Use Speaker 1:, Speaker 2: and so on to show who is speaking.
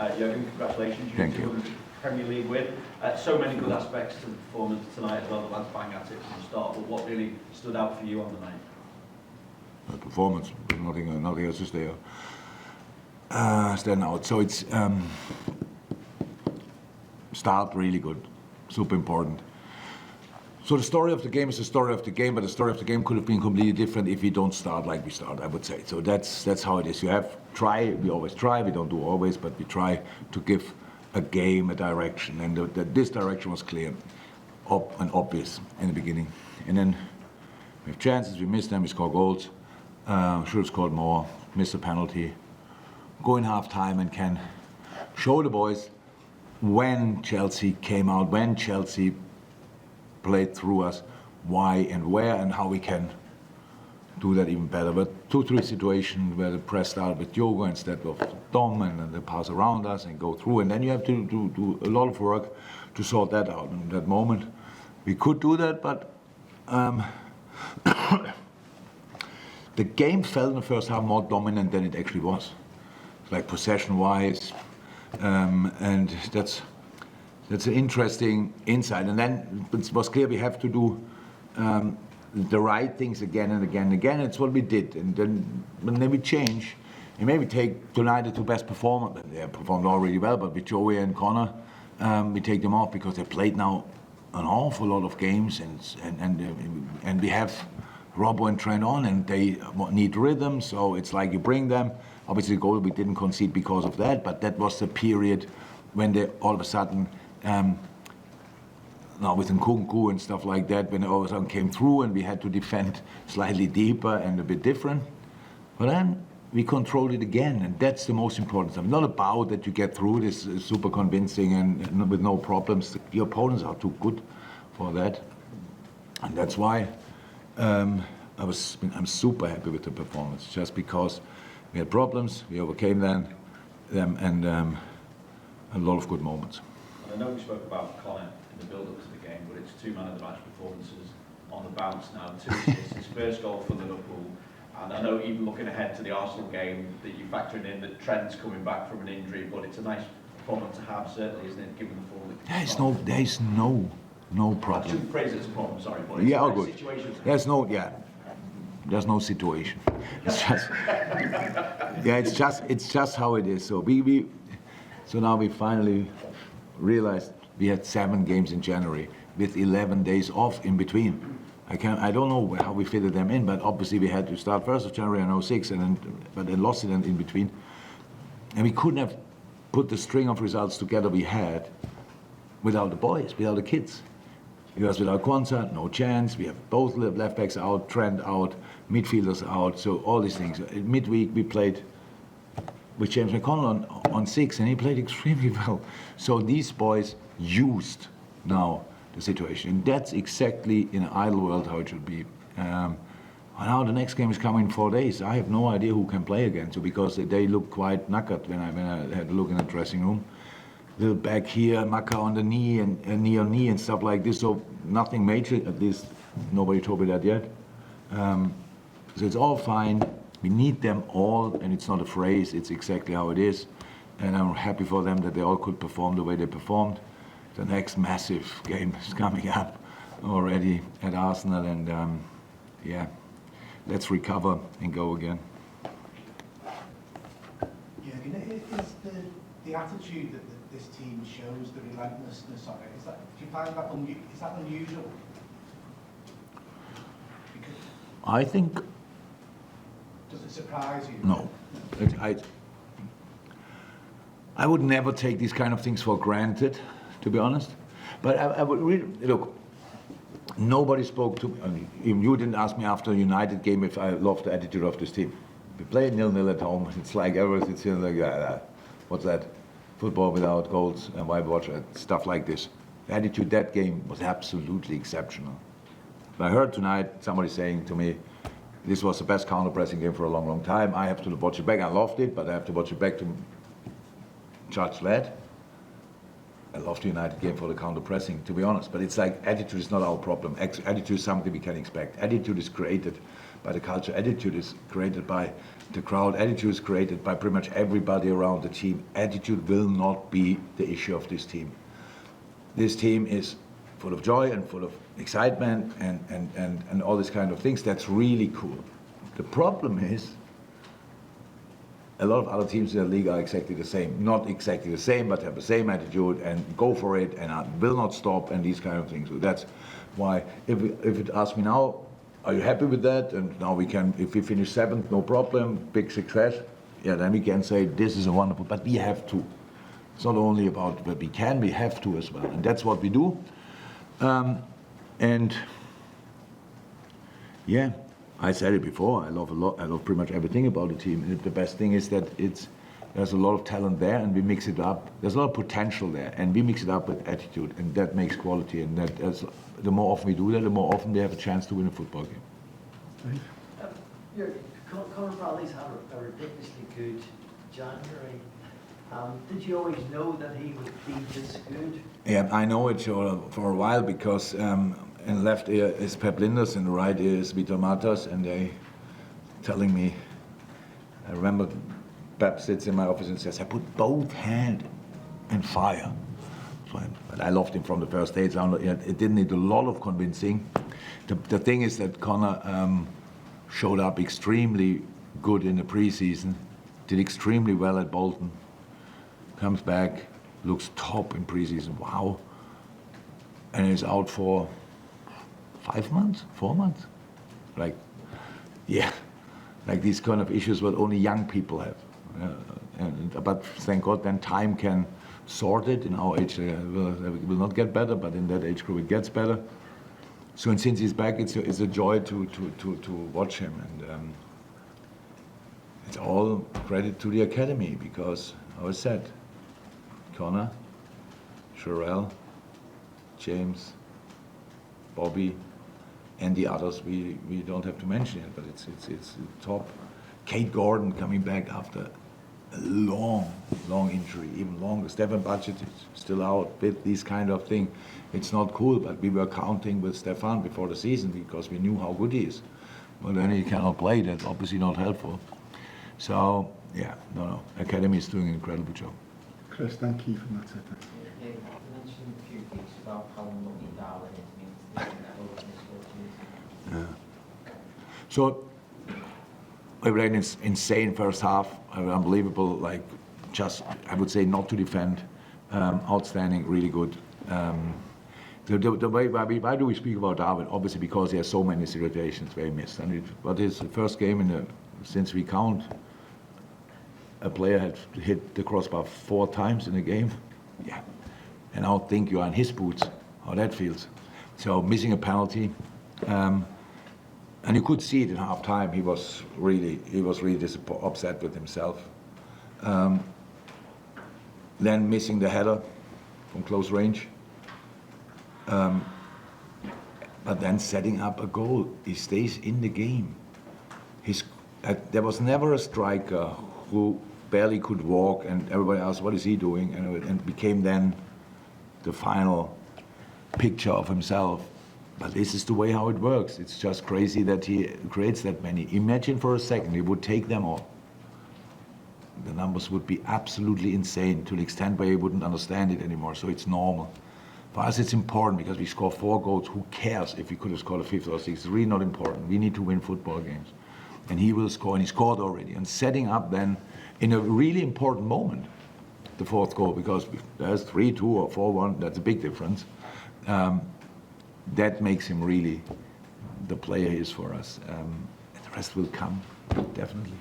Speaker 1: Jürgen, congratulations.
Speaker 2: Thank you.
Speaker 1: Premier League win. So many good aspects to the performance tonight as well. The lads bang at it from the start. But what really stood out for you on the night?
Speaker 2: The performance. Nothing else is there. Stand out. So it's start really good. Super important. So the story of the game is the story of the game, but the story of the game could have been completely different if we don't start like we start, I would say. So that's how it is. You have try, we always try, we don't do always, but we try to give a game a direction, and this direction was clear and obvious in the beginning. And then we have chances, we miss them, we score goals. Should have scored more, miss a penalty. Go in half-time and can show the boys when Chelsea came out, when Chelsea played through us, why and where and how we can do that even better. But 2-3 situations where the press started with Diogo instead of Dom, and then they pass around us and go through, and then you have to do a lot of work to sort that out. In that moment, we could do that, but the game felt in the first half more dominant than it actually was, like possession-wise, and that's an interesting insight. And then it was clear we have to do the right things again and again and again. It's what we did, and then we change. And maybe take tonight the two best performers. They performed already well, but with Joey and Connor, we take them off because they played now an awful lot of games, and we have Robbo and Trent on, and they need rhythm. So it's like you bring them. Obviously, the goal we didn't concede because of that, but that was the period when they all of a sudden. Now with Nkunku and stuff like that, when they all of a sudden came through and we had to defend slightly deeper and a bit different. But then we controlled it again, and that's the most important stuff. Not about that you get through this super convincing and with no problems. Your opponents are too good for that. And that's why I'm super happy with the performance, just because we had problems, we overcame them, and a lot of good moments.
Speaker 1: I know we spoke about Connor in the build-up to the game, but it's 2 man of the match performances on the bounce now. 2 assists, his first goal for Liverpool. And I know even looking ahead to the Arsenal game that you're factoring in that Trent's coming back from an injury, but it's a nice problem to have, certainly, isn't it, given the form that
Speaker 2: There's no problem.
Speaker 1: I shouldn't phrase it as a problem, sorry, but it's
Speaker 2: yeah,
Speaker 1: a nice
Speaker 2: good.
Speaker 1: situation.
Speaker 2: There's no situation. It's just it's just how it is. So so now we finally realized we had 7 games in January with 11 days off in between. I don't know how we fitted them in, but obviously we had to start 1st of January in 06, but then lost it in between. And we couldn't have put the string of results together we had without the boys, without the kids. Because without Quansah, no chance. We have both left backs out, Trent out, midfielders out, so all these things. Midweek we played with James McConnell on 6, and he played extremely well. So these boys used now the situation. And that's exactly in an ideal world how it should be. And now the next game is coming in 4 days. I have no idea who can play again, so because they look quite knackered when I had a look in the dressing room. Little back here, Maka on the knee and knee on knee and stuff like this. So nothing major, at least nobody told me that yet. So it's all fine. We need them all, and it's not a phrase, it's exactly how it is. And I'm happy for them that they all could perform the way they performed. The next massive game is coming up already at Arsenal, and yeah, let's recover and go again.
Speaker 3: Yeah, is the attitude that this team shows, the relentlessness of it, do you find that is that unusual? Because
Speaker 2: I think.
Speaker 3: Does it surprise you?
Speaker 2: No. I would never take these kind of things for granted, to be honest. But I would really, look, nobody spoke to me. Even you didn't ask me after the United game if I loved the attitude of this team. We played 0-0 at home. It's like everyone sits here and like, what's that? Football without goals, and why watch it? Stuff like this. The attitude that game was absolutely exceptional. I heard tonight somebody saying to me, this was the best counter-pressing game for a long, long time. I have to watch it back. I loved it, but I have to watch it back to judge that. I love the United game for the counter-pressing, to be honest. But it's like attitude is not our problem. Attitude is something we can expect. Attitude is created by the culture. Attitude is created by the crowd. Attitude is created by pretty much everybody around the team. Attitude will not be the issue of this team. This team is full of joy and full of excitement and all these kind of things. That's really cool. The problem is a lot of other teams in the league are exactly the same. Not exactly the same, but have the same attitude and go for it and will not stop and these kind of things. So that's why if it asks me now, are you happy with that? And now we can, if we finish 7th, no problem, big success. Yeah, then we can say this is a wonderful, but we have to. It's not only about what we can, we have to as well. And that's what we do. And yeah, I said it before, I love pretty much everything about the team. And the best thing is that there's a lot of talent there and we mix it up. There's a lot of potential there and we mix it up with attitude and that makes quality. And the more often we do that, the more often we have a chance to win a football game.
Speaker 4: Conor Bradley's had a ridiculously good January. Did you always know that he would be this good?
Speaker 2: Yeah, I know it for a while because in the left ear is Pep Linders and the right ear is Vitor Matas, and they telling me, I remember Pep sits in my office and says, I put both hands in fire. But I loved him from the first day. It didn't need a lot of convincing. The thing is that Conor showed up extremely good in the preseason, did extremely well at Bolton, comes back, looks top in preseason, wow, and is out for 5 months, 4 months. Like, yeah, like these kind of issues what only young people have. But thank God then time can sort it. In our age it will not get better, but in that age group it gets better. So and since he's back, it's a joy to watch him. And it's all credit to the academy because, as I said, Conor, Sherrell, James, Bobby, and the others we don't have to mention it, but it's top. Kate Gordon coming back after a long injury, even longer. Stefan Budget is still out with these kind of thing. It's not cool, but we were counting with Stefan before the season because we knew how good he is. But then he cannot play. That's obviously not helpful. So yeah, no. Academy is doing an incredible job.
Speaker 5: Chris, thank you for that.
Speaker 6: Yeah, you mentioned a few weeks about how unlucky Darwin is means
Speaker 2: Yeah. So we played an insane first half, unbelievable, like just, I would say, not to defend, outstanding, really good. The way, why do we speak about Darwin? Obviously because he has so many situations where he missed. And but his first game since we count, a player had hit the crossbar 4 times in a game. Yeah. And I think you are in his boots, how that feels. So missing a penalty, and you could see it in half time. He was really upset with himself. Then missing the header from close range. But then setting up a goal. He stays in the game. There was never a striker who barely could walk and everybody asked, what is he doing? And became then the final picture of himself. But this is the way how it works. It's just crazy that he creates that many. Imagine for a second he would take them all. The numbers would be absolutely insane to the extent where he wouldn't understand it anymore. So it's normal. For us it's important because we score 4 goals. Who cares if we could have scored a 5th or 6th? It's really not important. We need to win football games. And he will score, and he scored already. And setting up then in a really important moment, the 4th goal, because there's 3-2 or 4-1, that's a big difference. That makes him really the player he is for us. And the rest will come, definitely.